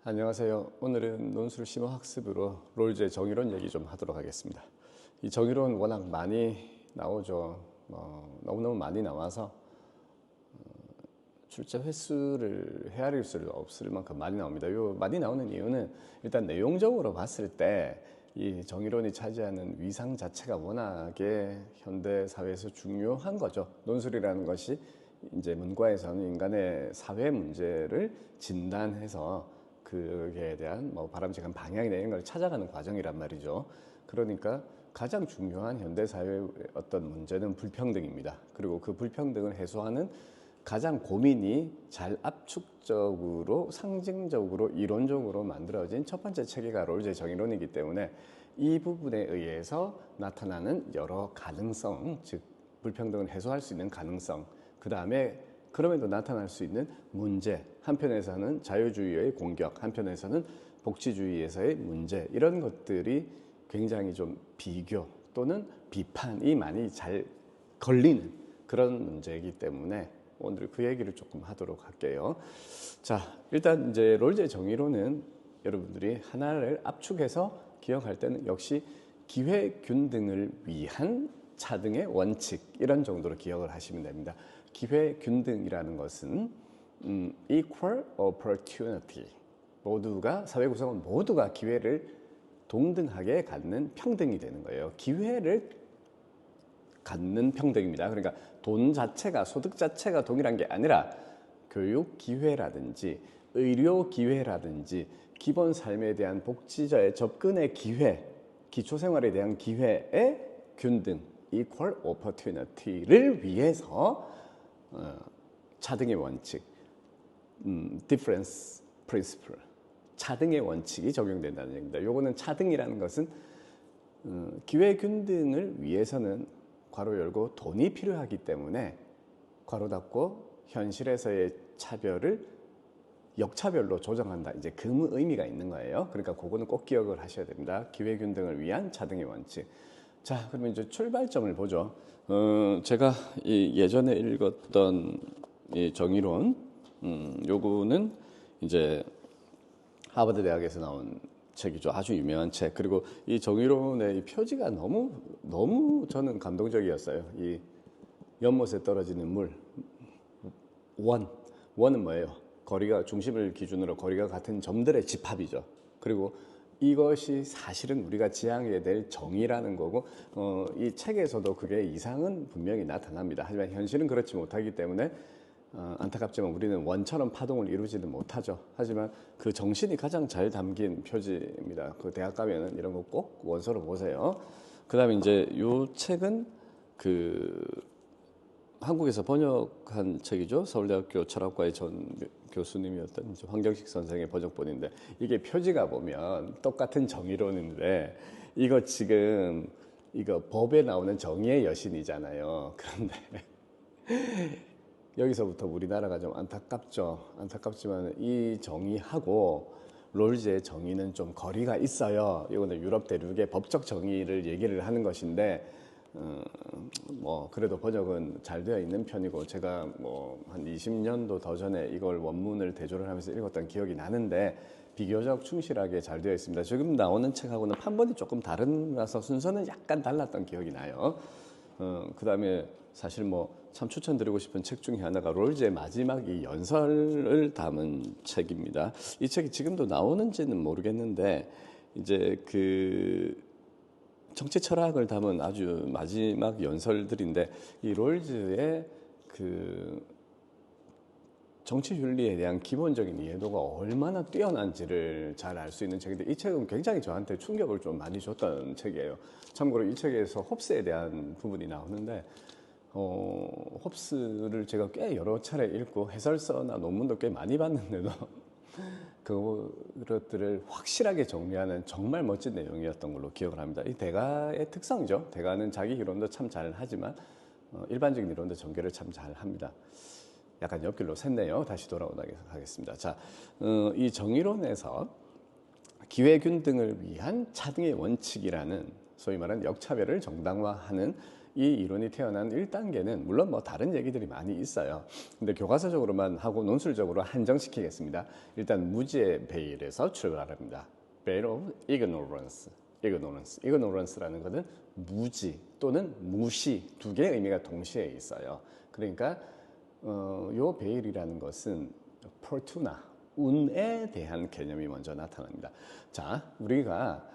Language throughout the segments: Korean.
안녕하세요. 오늘은 논술 심화학습으로 롤즈의 정의론 얘기 좀 하도록 하겠습니다. 이 정의론 워낙 많이 나오죠. 너무너무 많이 나와서 출제 횟수를 헤아릴 수 없을 만큼 많이 나옵니다. 요 많이 나오는 이유는 일단 내용적으로 봤을 때 이 정의론이 차지하는 위상 자체가 워낙에 현대 사회에서 중요한 거죠. 논술이라는 것이 이제 문과에서는 인간의 사회 문제를 진단해서 그에 대한 바람직한 방향이나 이런 걸 찾아가는 과정이란 말이죠. 그러니까 가장 중요한 현대 사회의 어떤 문제는 불평등입니다. 그리고 그 불평등을 해소하는 가장 고민이 잘 압축적으로 상징적으로 이론적으로 만들어진 첫 번째 체계가 롤즈의 정의론이기 때문에 이 부분에 의해서 나타나는 여러 가능성, 즉 불평등을 해소할 수 있는 가능성, 그 다음에 그럼에도 나타날 수 있는 문제, 한편에서는 자유주의의 공격, 한편에서는 복지주의에서의 문제, 이런 것들이 굉장히 좀 비교 또는 비판이 많이 잘 걸리는 그런 문제이기 때문에 오늘 그 얘기를 조금 하도록 할게요. 자, 일단 이제 롤즈의 정의론은 여러분들이 하나를 압축해서 기억할 때는 역시 기회균등을 위한 차등의 원칙, 이런 정도로 기억을 하시면 됩니다. 기회균등이라는 것은 equal opportunity, 모두가, 사회 구성원 모두가 기회를 동등하게 갖는 평등이 되는 거예요. 기회를 갖는 평등입니다. 그러니까 돈 자체가, 소득 자체가 동일한 게 아니라 교육 기회라든지 의료 기회라든지 기본 삶에 대한 복지자의 접근의 기회, 기초생활에 대한 기회의 균등, equal opportunity를 위해서 차등의 원칙, difference principle, 차등의 원칙이 적용된다는 얘기입니다. 요거는 차등이라는 것은 기회균등을 위해서는 괄호 열고 돈이 필요하기 때문에 괄호 닫고 현실에서의 차별을 역차별로 조정한다. 이제 그 의미가 있는 거예요. 그러니까 그거는 꼭 기억을 하셔야 됩니다. 기회균등을 위한 차등의 원칙. 자, 그러면 이제 출발점을 보죠. 제가 예전에 읽었던 이 정의론, 요거는 이제 하버드 대학에서 나온 책이죠. 아주 유명한 책. 그리고 이 정의론의 이 표지가 너무 저는 감동적이었어요. 이 연못에 떨어지는 물, 원은 뭐예요? 거리가, 중심을 기준으로 거리가 같은 점들의 집합이죠. 그리고 이것이 사실은 우리가 지향해야 될 정의라는 거고, 이 책에서도 그게 이상은 분명히 나타납니다. 하지만 현실은 그렇지 못하기 때문에 안타깝지만 우리는 원처럼 파동을 이루지는 못하죠. 하지만 그 정신이 가장 잘 담긴 표지입니다. 그 대학 가면은 이런 거 꼭 원서로 보세요. 그 다음에 이제 이 책은 한국에서 번역한 책이죠. 서울대학교 철학과의 전 교수님이었던 황경식 선생의 번역본인데, 이게 표지가 보면 똑같은 정의론인데, 이거 지금 법에 나오는 정의의 여신이잖아요. 그런데 여기서부터 우리나라가 좀 안타깝죠. 안타깝지만 이 정의하고 롤즈의 정의는 좀 거리가 있어요. 이거는 유럽 대륙의 법적 정의를 얘기를 하는 것인데, 그래도 번역은 잘 되어 있는 편이고, 제가 한 20년도 더 전에 이걸 원문을 대조를 하면서 읽었던 기억이 나는데 비교적 충실하게 잘 되어 있습니다. 지금 나오는 책하고는 판본이 조금 다르라서 순서는 약간 달랐던 기억이 나요. 그 다음에 사실 참 추천드리고 싶은 책 중에 하나가 롤즈의 마지막 이 연설을 담은 책입니다. 이 책이 지금도 나오는지는 모르겠는데, 이제 정치 철학을 담은 아주 마지막 연설들인데, 이 롤즈의 정치 윤리에 대한 기본적인 이해도가 얼마나 뛰어난지를 잘 알 수 있는 책인데, 이 책은 굉장히 저한테 충격을 좀 많이 줬던 책이에요. 참고로 이 책에서 홉스에 대한 부분이 나오는데, 홉스를 제가 꽤 여러 차례 읽고 해설서나 논문도 꽤 많이 봤는데도 그것들을 확실하게 정리하는 정말 멋진 내용이었던 걸로 기억을 합니다. 이 대가의 특성이죠. 대가는 자기 이론도 참 잘하지만 일반적인 이론도 전개를 참 잘합니다. 약간 옆길로 샜네요. 다시 돌아오도록 하겠습니다. 자, 이 정의론에서 기회균등을 위한 차등의 원칙이라는, 소위 말하는 역차별을 정당화하는 이 이론이 태어난 1단계는 물론 뭐 다른 얘기들이 많이 있어요. 근데 교과서적으로만 하고 논술적으로 한정시키겠습니다. 일단 무지의 베일에서 출발합니다. Veil of ignorance. ignorance라는 것은 무지 또는 무시 두 개의 의미가 동시에 있어요. 그러니까 요 베일이라는 것은 fortuna, 운에 대한 개념이 먼저 나타납니다. 자, 우리가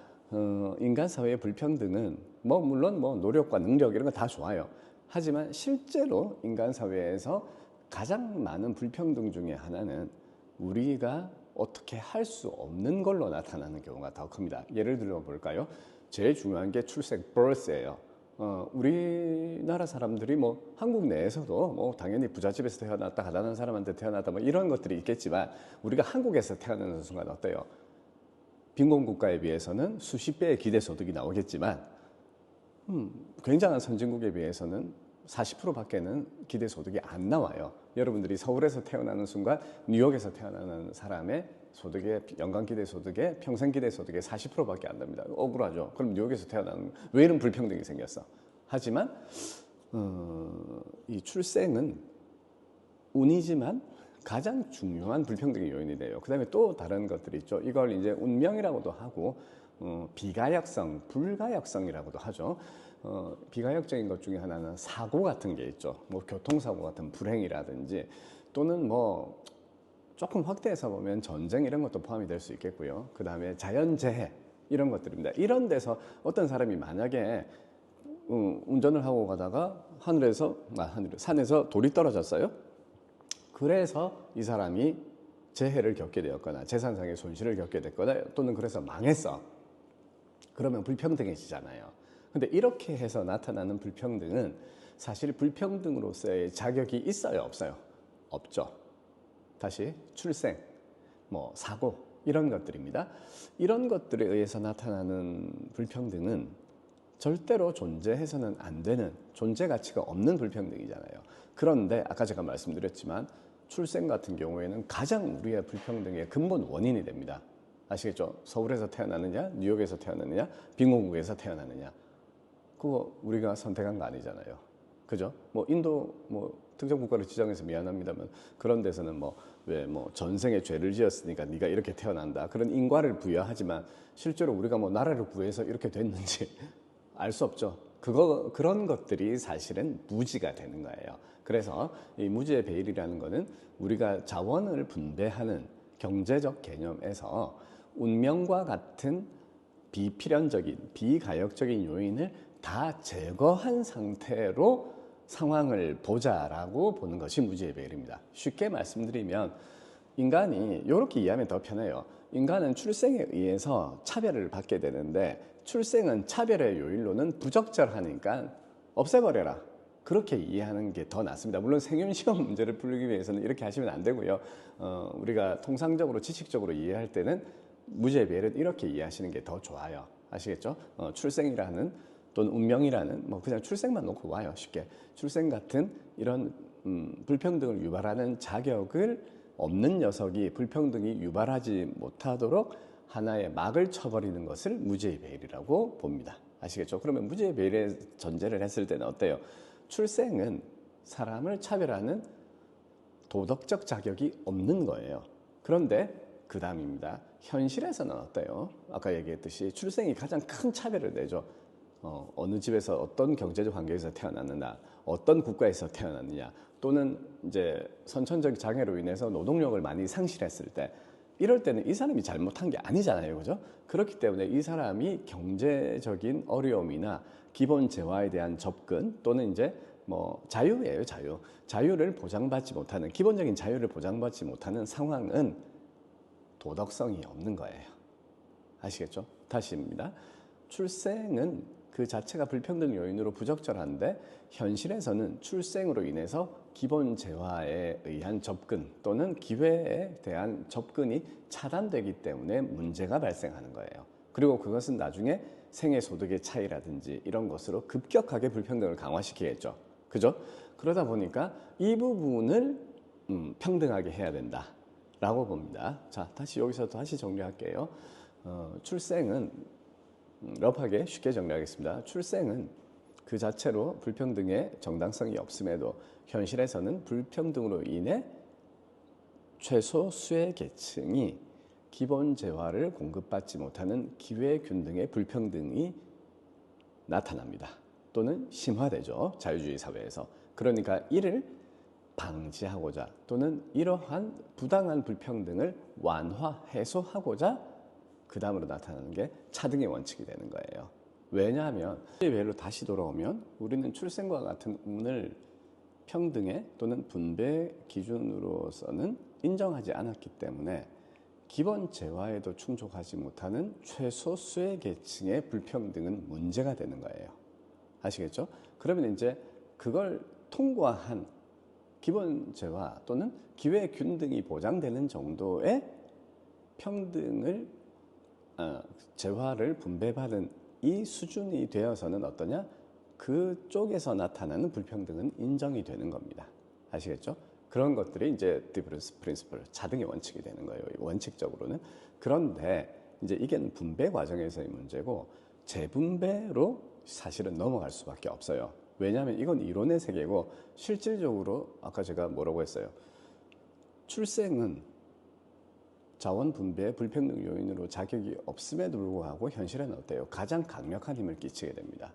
인간 사회의 불평등은 뭐 물론 뭐 노력과 능력 이런 거 다 좋아요. 하지만 실제로 인간 사회에서 가장 많은 불평등 중에 하나는 우리가 어떻게 할 수 없는 걸로 나타나는 경우가 더 큽니다. 예를 들어 볼까요? 제일 중요한 게 출생, birth예요. 우리나라 사람들이 뭐 한국 내에서도 뭐 당연히 부잣집에서 태어났다, 가난한 사람한테 태어났다 뭐 이런 것들이 있겠지만 우리가 한국에서 태어나는 순간 어때요? 빈곤 국가에 비해서는 수십 배의 기대소득이 나오겠지만 굉장한 선진국에 비해서는 40%밖에는 기대소득이 안 나와요. 여러분들이 서울에서 태어나는 순간 뉴욕에서 태어나는 사람의 소득의 연간 기대소득의 평생 기대소득의 40%밖에 안 됩니다. 억울하죠. 그럼 뉴욕에서 태어나는 왜 이런 불평등이 생겼어? 하지만 이 출생은 운이지만 가장 중요한 불평등의 요인이 돼요. 그 다음에 또 다른 것들이 있죠. 이걸 이제 운명이라고도 하고 비가역성, 불가역성이라고도 하죠. 비가역적인 것 중에 하나는 사고 같은 게 있죠. 뭐 교통사고 같은 불행이라든지 또는 뭐 조금 확대해서 보면 전쟁 이런 것도 포함이 될 수 있겠고요. 그 다음에 자연재해 이런 것들입니다. 이런 데서 어떤 사람이 만약에 운전을 하고 가다가 산에서 돌이 떨어졌어요. 그래서 이 사람이 재해를 겪게 되었거나 재산상의 손실을 겪게 됐거나 또는 그래서 망했어. 그러면 불평등해지잖아요. 근데 이렇게 해서 나타나는 불평등은 사실 불평등으로서의 자격이 있어요, 없어요? 없죠. 다시 출생, 뭐 사고 이런 것들입니다. 이런 것들에 의해서 나타나는 불평등은 절대로 존재해서는 안 되는, 존재 가치가 없는 불평등이잖아요. 그런데 아까 제가 말씀드렸지만 출생 같은 경우에는 가장 우리의 불평등의 근본 원인이 됩니다. 아시겠죠? 서울에서 태어나느냐, 뉴욕에서 태어나느냐, 빈곤국에서 태어나느냐. 그거 우리가 선택한 거 아니잖아요. 그죠? 뭐 인도 뭐 특정 국가를 지정해서 미안합니다만 그런 데서는 뭐 왜 뭐 전생에 죄를 지었으니까 네가 이렇게 태어난다. 그런 인과를 부여하지만 실제로 우리가 뭐 나라를 구해서 이렇게 됐는지 알 수 없죠. 그런 것들이 사실은 무지가 되는 거예요. 그래서 이 무지의 베일이라는 거는 우리가 자원을 분배하는 경제적 개념에서 운명과 같은 비필연적인, 비가역적인 요인을 다 제거한 상태로 상황을 보자라고 보는 것이 무지의 베일입니다. 쉽게 말씀드리면 인간이 이렇게 이해하면 더 편해요. 인간은 출생에 의해서 차별을 받게 되는데 출생은 차별의 요일로는 부적절하니까 없애버려라. 그렇게 이해하는 게 더 낫습니다. 물론 생윤시험 문제를 풀기 위해서는 이렇게 하시면 안 되고요. 우리가 통상적으로 지식적으로 이해할 때는 무지의 베일은 이렇게 이해하시는 게 더 좋아요. 아시겠죠? 출생이라는 또는 운명이라는 뭐 그냥 출생만 놓고 와요. 쉽게 출생 같은 이런 불평등을 유발하는 자격을 없는 녀석이 불평등이 유발하지 못하도록 하나의 막을 쳐버리는 것을 무지의 베일이라고 봅니다. 아시겠죠? 그러면 무지의 베일의 전제를 했을 때는 어때요? 출생은 사람을 차별하는 도덕적 자격이 없는 거예요. 그런데 그 다음입니다. 현실에서는 어때요? 아까 얘기했듯이 출생이 가장 큰 차별을 내죠. 어느 집에서 어떤 경제적 환경에서 태어났느냐, 어떤 국가에서 태어났느냐, 또는 이제 선천적 장애로 인해서 노동력을 많이 상실했을 때, 이럴 때는 이 사람이 잘못한 게 아니잖아요, 그죠? 그렇기 때문에 이 사람이 경제적인 어려움이나 기본 재화에 대한 접근 또는 이제 뭐 자유예요, 자유를 보장받지 못하는 기본적인 자유를 보장받지 못하는 상황은 도덕성이 없는 거예요. 아시겠죠? 다시입니다. 출생은 그 자체가 불평등 요인으로 부적절한데 현실에서는 출생으로 인해서 기본 재화에 의한 접근 또는 기회에 대한 접근이 차단되기 때문에 문제가 발생하는 거예요. 그리고 그것은 나중에 생애 소득의 차이라든지 이런 것으로 급격하게 불평등을 강화시키겠죠. 그죠? 그러다 보니까 이 부분을 평등하게 해야 된다라고 봅니다. 자, 여기서 다시 정리할게요. 출생은 러프하게 쉽게 정리하겠습니다. 출생은 그 자체로 불평등의 정당성이 없음에도 현실에서는 불평등으로 인해 최소수의 계층이 기본 재화를 공급받지 못하는 기회균등의 불평등이 나타납니다. 또는 심화되죠. 자유주의 사회에서. 그러니까 이를 방지하고자 또는 이러한 부당한 불평등을 완화, 해소하고자 그 다음으로 나타나는 게 차등의 원칙이 되는 거예요. 왜냐하면 외로 다시 돌아오면 우리는 출생과 같은 운을 평등의 또는 분배 기준으로서는 인정하지 않았기 때문에 기본 재화에도 충족하지 못하는 최소수의 계층의 불평등은 문제가 되는 거예요. 아시겠죠? 그러면 이제 그걸 통과한 기본 재화 또는 기회 균등이 보장되는 정도의 평등을 재화를 분배받은 이 수준이 되어서는 어떠냐? 그쪽에서 나타나는 불평등은 인정이 되는 겁니다. 아시겠죠? 그런 것들이 이제 디퍼런스 프린시플, 차등의 원칙이 되는 거예요. 원칙적으로는. 그런데 이제 이게 분배 과정에서의 문제고 재분배로 사실은 넘어갈 수밖에 없어요. 왜냐하면 이건 이론의 세계고 실질적으로 아까 제가 뭐라고 했어요. 출생은 자원 분배의 불평등 요인으로 자격이 없음에도 불구하고 현실에는 어때요? 가장 강력한 힘을 끼치게 됩니다.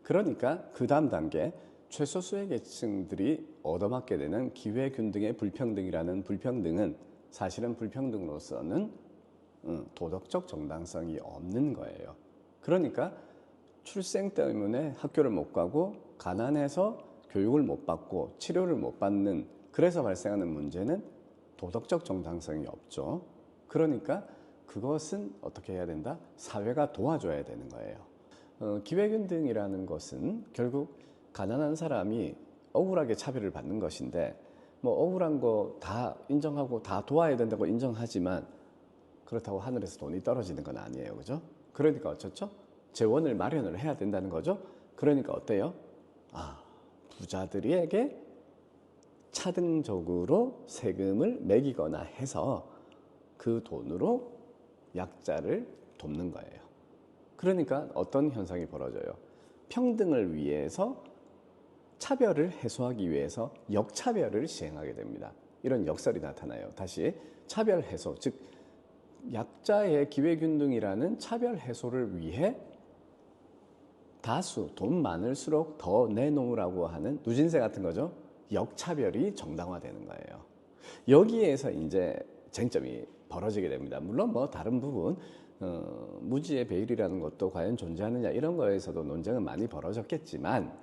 그러니까 그 다음 단계 최소수의 계층들이 얻어맞게 되는 기회균등의 불평등이라는 불평등은 사실은 불평등으로서는 도덕적 정당성이 없는 거예요. 그러니까 출생 때문에 학교를 못 가고 가난해서 교육을 못 받고 치료를 못 받는 그래서 발생하는 문제는 도덕적 정당성이 없죠. 그러니까 그것은 어떻게 해야 된다? 사회가 도와줘야 되는 거예요. 기회균등이라는 것은 결국 가난한 사람이 억울하게 차별을 받는 것인데 뭐 억울한 거 다 인정하고 다 도와야 된다고 인정하지만 그렇다고 하늘에서 돈이 떨어지는 건 아니에요. 그죠? 그러니까 어쩌죠? 재원을 마련을 해야 된다는 거죠. 그러니까 어때요? 부자들에게 차등적으로 세금을 매기거나 해서 그 돈으로 약자를 돕는 거예요. 그러니까 어떤 현상이 벌어져요? 평등을 위해서 차별을 해소하기 위해서 역차별을 시행하게 됩니다. 이런 역설이 나타나요. 다시 차별 해소, 즉 약자의 기회균등이라는 차별 해소를 위해 다수, 돈 많을수록 더 내놓으라고 하는 누진세 같은 거죠. 역차별이 정당화되는 거예요. 여기에서 이제 쟁점이 벌어지게 됩니다. 물론 뭐 다른 부분 무지의 배율이라는 것도 과연 존재하느냐 이런 거에서도 논쟁은 많이 벌어졌겠지만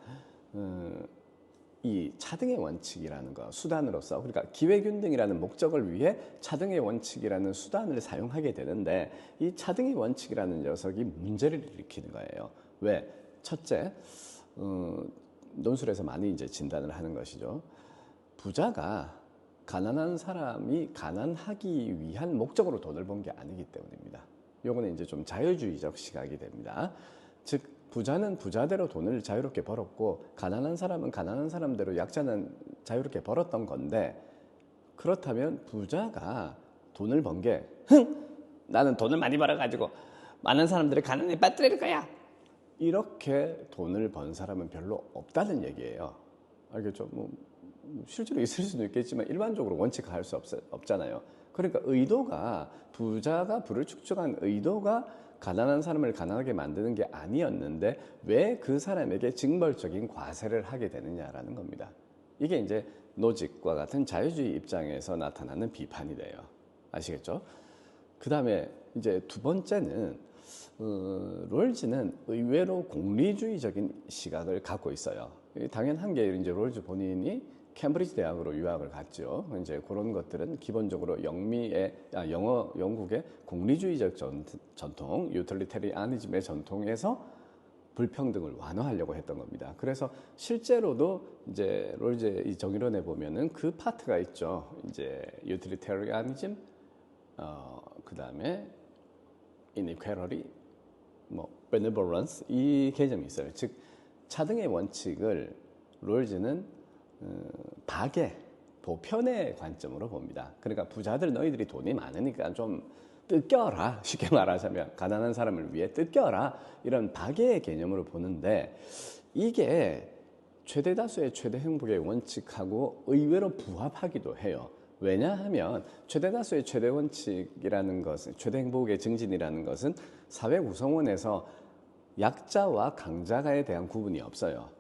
이 차등의 원칙이라는 거 수단으로서 그러니까 기회균등이라는 목적을 위해 차등의 원칙이라는 수단을 사용하게 되는데 이 차등의 원칙이라는 녀석이 문제를 일으키는 거예요. 왜? 첫째, 논술에서 많이 이제 진단을 하는 것이죠. 부자가 가난한 사람이 가난하기 위한 목적으로 돈을 번 게 아니기 때문입니다. 요거는 이제 좀 자유주의적 시각이 됩니다. 즉 부자는 부자대로 돈을 자유롭게 벌었고 가난한 사람은 가난한 사람대로 약자는 자유롭게 벌었던 건데 그렇다면 부자가 돈을 번 게 나는 돈을 많이 벌어가지고 많은 사람들을 가난에 빠뜨릴 거야 이렇게 돈을 번 사람은 별로 없다는 얘기예요. 알겠죠? 뭐 실제로 있을 수도 있겠지만 일반적으로 원칙화할 수 없잖아요. 그러니까 의도가 부자가 부를 축적한 의도가 가난한 사람을 가난하게 만드는 게 아니었는데 왜 그 사람에게 징벌적인 과세를 하게 되느냐라는 겁니다. 이게 이제 노직과 같은 자유주의 입장에서 나타나는 비판이 돼요. 아시겠죠? 그 다음에 이제 두 번째는 롤즈는 의외로 공리주의적인 시각을 갖고 있어요. 당연한 게 이제 롤즈 본인이 캠브리지 대학으로 유학을 갔죠. 이제 그런 것들은 기본적으로 영국의 공리주의적 전통, 유틸리테리아니즘의 전통에서 불평등을 완화하려고 했던 겁니다. 그래서 실제로도 이제 롤즈의 이 정의론에 보면은 그 파트가 있죠. 이제 유틸리테리아니즘, 그 다음에 inequality, 뭐 benevolence 이 개념이 있어요. 즉 차등의 원칙을 롤즈는 박의 보편의 관점으로 봅니다. 그러니까 부자들 너희들이 돈이 많으니까 좀 뜯겨라 쉽게 말하자면 가난한 사람을 위해 뜯겨라 이런 박의 개념으로 보는데 이게 최대 다수의 최대 행복의 원칙하고 의외로 부합하기도 해요. 왜냐하면 최대 다수의 최대 원칙이라는 것은, 최대 행복의 증진이라는 것은 사회 구성원에서 약자와 강자가에 대한 구분이 없어요.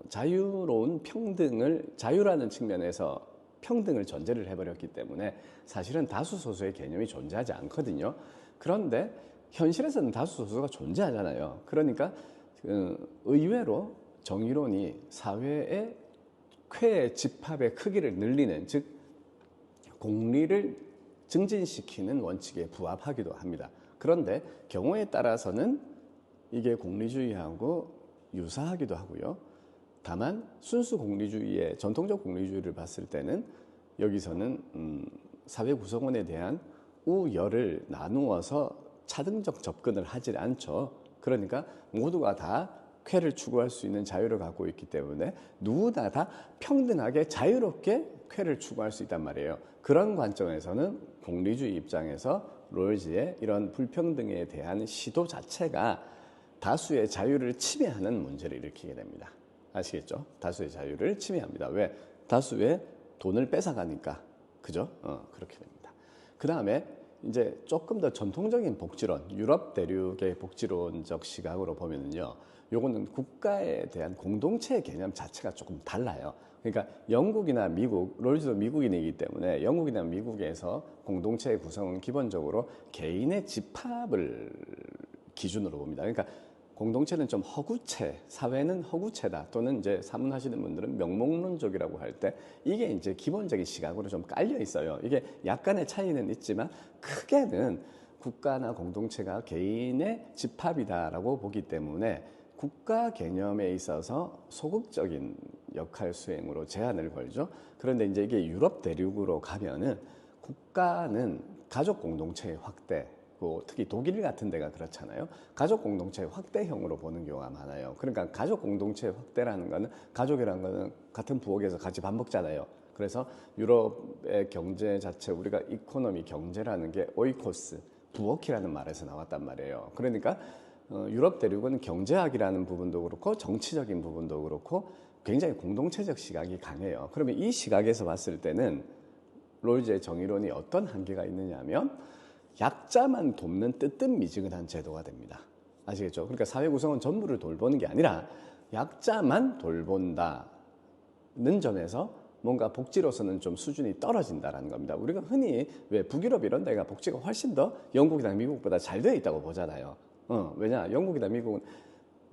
자유로운 평등을, 자유라는 측면에서 평등을 전제를 해버렸기 때문에 사실은 다수 소수의 개념이 존재하지 않거든요. 그런데 현실에서는 다수 소수가 존재하잖아요. 그러니까 의외로 정의론이 사회의 쾌 집합의 크기를 늘리는, 즉 공리를 증진시키는 원칙에 부합하기도 합니다. 그런데 경우에 따라서는 이게 공리주의하고 유사하기도 하고요. 다만 순수 공리주의의 전통적 공리주의를 봤을 때는 여기서는 사회 구성원에 대한 우열을 나누어서 차등적 접근을 하지 않죠. 그러니까 모두가 다 쾌를 추구할 수 있는 자유를 갖고 있기 때문에 누구나 다 평등하게 자유롭게 쾌를 추구할 수 있단 말이에요. 그런 관점에서는 공리주의 입장에서 롤즈의 이런 불평등에 대한 시도 자체가 다수의 자유를 침해하는 문제를 일으키게 됩니다. 아시겠죠? 다수의 자유를 침해합니다. 왜? 다수의 돈을 뺏어가니까. 그죠? 그렇게 됩니다. 그 다음에 이제 조금 더 전통적인 복지론, 유럽 대륙의 복지론적 시각으로 보면은요, 요거는 국가에 대한 공동체의 개념 자체가 조금 달라요. 그러니까 영국이나 미국, 롤즈도 미국인이기 때문에 영국이나 미국에서 공동체의 구성은 기본적으로 개인의 집합을 기준으로 봅니다. 그러니까 공동체는 좀 허구체, 사회는 허구체다, 또는 이제 사문하시는 분들은 명목론적이라고 할 때 이게 이제 기본적인 시각으로 좀 깔려 있어요. 이게 약간의 차이는 있지만 크게는 국가나 공동체가 개인의 집합이다라고 보기 때문에 국가 개념에 있어서 소극적인 역할 수행으로 제한을 걸죠. 그런데 이제 이게 유럽 대륙으로 가면은 국가는 가족 공동체의 확대, 특히 독일 같은 데가 그렇잖아요. 가족 공동체 확대형으로 보는 경우가 많아요. 그러니까 가족 공동체 확대라는 거는, 가족이라는 거는 같은 부엌에서 같이 밥 먹잖아요. 그래서 유럽의 경제 자체, 우리가 이코노미 경제라는 게 오이코스, 부엌이라는 말에서 나왔단 말이에요. 그러니까 유럽 대륙은 경제학이라는 부분도 그렇고 정치적인 부분도 그렇고 굉장히 공동체적 시각이 강해요. 그러면 이 시각에서 봤을 때는 롤즈의 정의론이 어떤 한계가 있느냐 하면 약자만 돕는 뜨뜻미지근한 제도가 됩니다. 아시겠죠? 그러니까 사회 구성원 전부를 돌보는 게 아니라 약자만 돌본다는 점에서 뭔가 복지로서는 좀 수준이 떨어진다는 겁니다. 우리가 흔히 왜 북유럽 이런 데가 복지가 훨씬 더 영국이나 미국보다 잘 되어 있다고 보잖아요. 왜냐? 영국이나 미국은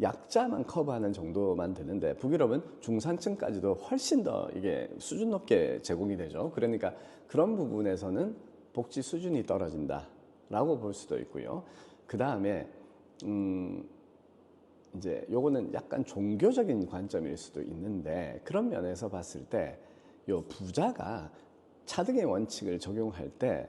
약자만 커버하는 정도만 되는데 북유럽은 중산층까지도 훨씬 더 이게 수준 높게 제공이 되죠. 그러니까 그런 부분에서는 복지 수준이 떨어진다라고 볼 수도 있고요. 그 다음에 이제 요거는 약간 종교적인 관점일 수도 있는데, 그런 면에서 봤을 때 요 부자가 차등의 원칙을 적용할 때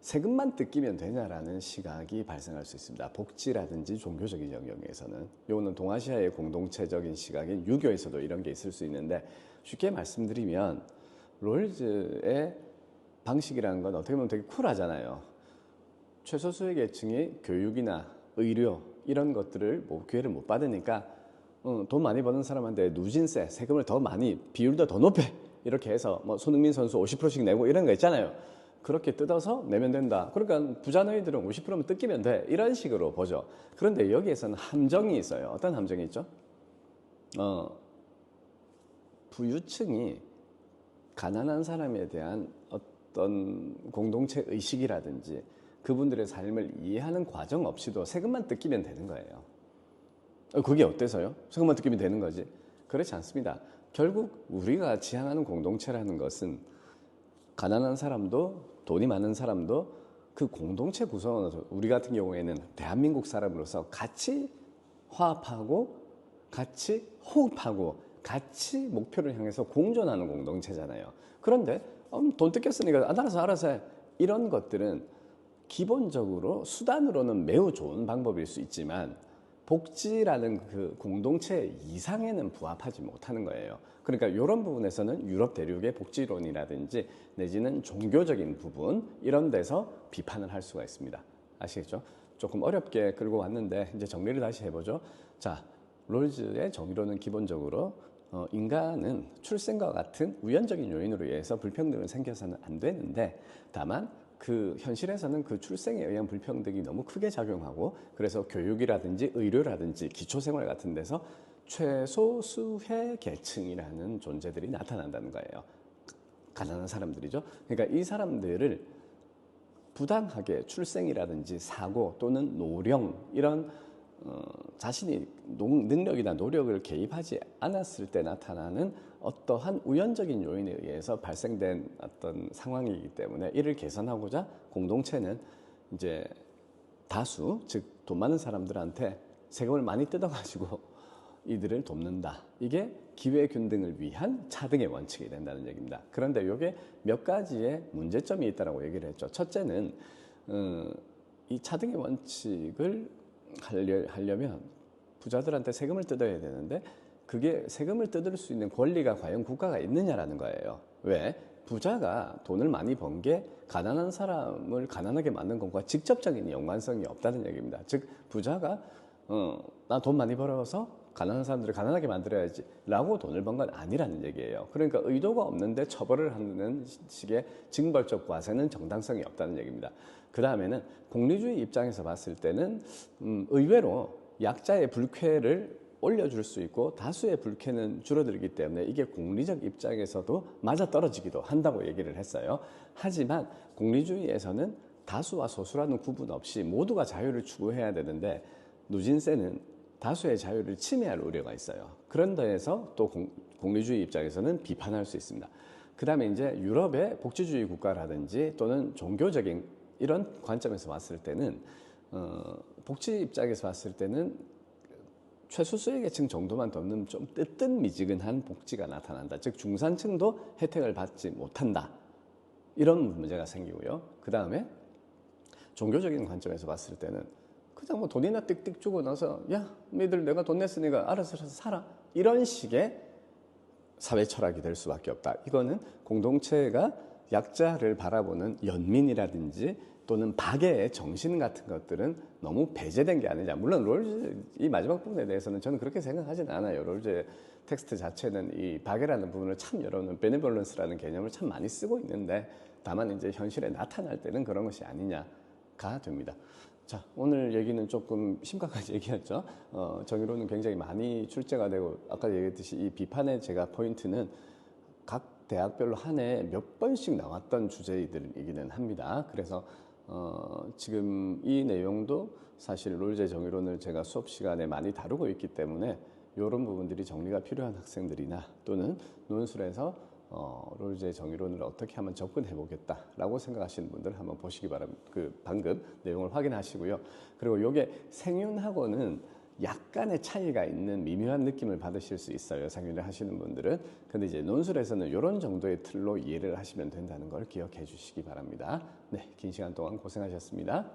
세금만 뜯기면 되냐라는 시각이 발생할 수 있습니다. 복지라든지 종교적인 영역에서는. 요거는 동아시아의 공동체적인 시각인 유교에서도 이런 게 있을 수 있는데, 쉽게 말씀드리면 롤즈의 방식이라는 건 어떻게 보면 되게 쿨하잖아요. 최소수의 계층이 교육이나 의료 이런 것들을 기회를 못 받으니까 돈 많이 버는 사람한테 누진세, 세금을 더 많이, 비율도 더 높여, 이렇게 해서 손흥민 선수 50%씩 내고 이런 거 있잖아요. 그렇게 뜯어서 내면 된다. 그러니까 부자 너희들은 50%면 뜯기면 돼, 이런 식으로 보죠. 그런데 여기에서는 함정이 있어요. 어떤 함정이 있죠? 부유층이 가난한 사람에 대한 어떤 공동체 의식이라든지 그분들의 삶을 이해하는 과정 없이도 세금만 뜯기면 되는 거예요. 그게 어때서요? 세금만 뜯기면 되는 거지. 그렇지 않습니다. 결국 우리가 지향하는 공동체라는 것은 가난한 사람도 돈이 많은 사람도 그 공동체 구성원으로서, 우리 같은 경우에는 대한민국 사람으로서 같이 화합하고 같이 호흡하고 같이 목표를 향해서 공존하는 공동체잖아요. 그런데 돈 뜯겼으니까 알아서 해, 이런 것들은 기본적으로 수단으로는 매우 좋은 방법일 수 있지만 복지라는 그 공동체 이상에는 부합하지 못하는 거예요. 그러니까 이런 부분에서는 유럽 대륙의 복지론이라든지 내지는 종교적인 부분, 이런 데서 비판을 할 수가 있습니다. 아시겠죠? 조금 어렵게 끌고 왔는데 이제 정리를 다시 해보죠. 자, 롤즈의 정의론은 기본적으로 인간은 출생과 같은 우연적인 요인으로 의해서 불평등은 생겨서는 안 되는데, 다만 그 현실에서는 그 출생에 의한 불평등이 너무 크게 작용하고, 그래서 교육이라든지 의료라든지 기초생활 같은 데서 최소수의 계층이라는 존재들이 나타난다는 거예요. 가난한 사람들이죠. 그러니까 이 사람들을 부당하게 출생이라든지 사고 또는 노령, 이런 자신이 능력이나 노력을 개입하지 않았을 때 나타나는 어떠한 우연적인 요인에 의해서 발생된 어떤 상황이기 때문에, 이를 개선하고자 공동체는 이제 다수, 즉 돈 많은 사람들한테 세금을 많이 뜯어가지고 이들을 돕는다. 이게 기회균등을 위한 차등의 원칙이 된다는 얘기입니다. 그런데 이게 몇 가지의 문제점이 있다고 얘기를 했죠. 첫째는 이 차등의 원칙을 하려면 부자들한테 세금을 뜯어야 되는데, 그게 세금을 뜯을 수 있는 권리가 과연 국가가 있느냐라는 거예요. 왜? 부자가 돈을 많이 번 게 가난한 사람을 가난하게 만든 것과 직접적인 연관성이 없다는 얘기입니다. 즉 부자가 나 돈 많이 벌어서 가난한 사람들을 가난하게 만들어야지 라고 돈을 번 건 아니라는 얘기예요. 그러니까 의도가 없는데 처벌을 하는 식의 징벌적 과세는 정당성이 없다는 얘기입니다. 그 다음에는 공리주의 입장에서 봤을 때는 의외로 약자의 불쾌를 올려줄 수 있고 다수의 불쾌는 줄어들기 때문에 이게 공리적 입장에서도 맞아떨어지기도 한다고 얘기를 했어요. 하지만 공리주의에서는 다수와 소수라는 구분 없이 모두가 자유를 추구해야 되는데, 누진세는 다수의 자유를 침해할 우려가 있어요. 그런 데에서 또 공리주의 입장에서는 비판할 수 있습니다. 그 다음에 이제 유럽의 복지주의 국가라든지 또는 종교적인 이런 관점에서 봤을 때는 복지 입장에서 봤을 때는 최소수의 계층 정도만 돕는 좀 뜨뜻미지근한 복지가 나타난다. 즉 중산층도 혜택을 받지 못한다. 이런 문제가 생기고요. 그 다음에 종교적인 관점에서 봤을 때는 그냥 뭐 돈이나 띡띡 주고 나서 야 너희들 내가 돈 냈으니까 알아서 살아, 이런 식의 사회 철학이 될 수밖에 없다. 이거는 공동체가 약자를 바라보는 연민이라든지 또는 박애의 정신 같은 것들은 너무 배제된 게 아니냐. 물론 롤즈 이 마지막 부분에 대해서는 저는 그렇게 생각하진 않아요. 롤즈의 텍스트 자체는 이 박애라는 부분을 참 여러분 베네볼런스라는 개념을 참 많이 쓰고 있는데, 다만 이제 현실에 나타날 때는 그런 것이 아니냐가 됩니다. 자, 오늘 얘기는 조금 심각한 얘기였죠. 정의론은 굉장히 많이 출제가 되고, 아까 얘기했듯이 이 비판의 제가 포인트는 각 대학별로 한 해 몇 번씩 나왔던 주제들이기는 합니다. 그래서 지금 이 내용도 사실 롤즈의 정의론을 제가 수업 시간에 많이 다루고 있기 때문에 이런 부분들이 정리가 필요한 학생들이나 또는 논술에서 롤즈의 정의론을 어떻게 하면 접근해 보겠다라고 생각하시는 분들 한번 보시기 바랍니다. 방금 내용을 확인하시고요. 그리고 이게 생윤하고는 약간의 차이가 있는 미묘한 느낌을 받으실 수 있어요. 생윤을 하시는 분들은. 근데 이제 논술에서는 이런 정도의 틀로 이해를 하시면 된다는 걸 기억해 주시기 바랍니다. 네, 긴 시간 동안 고생하셨습니다.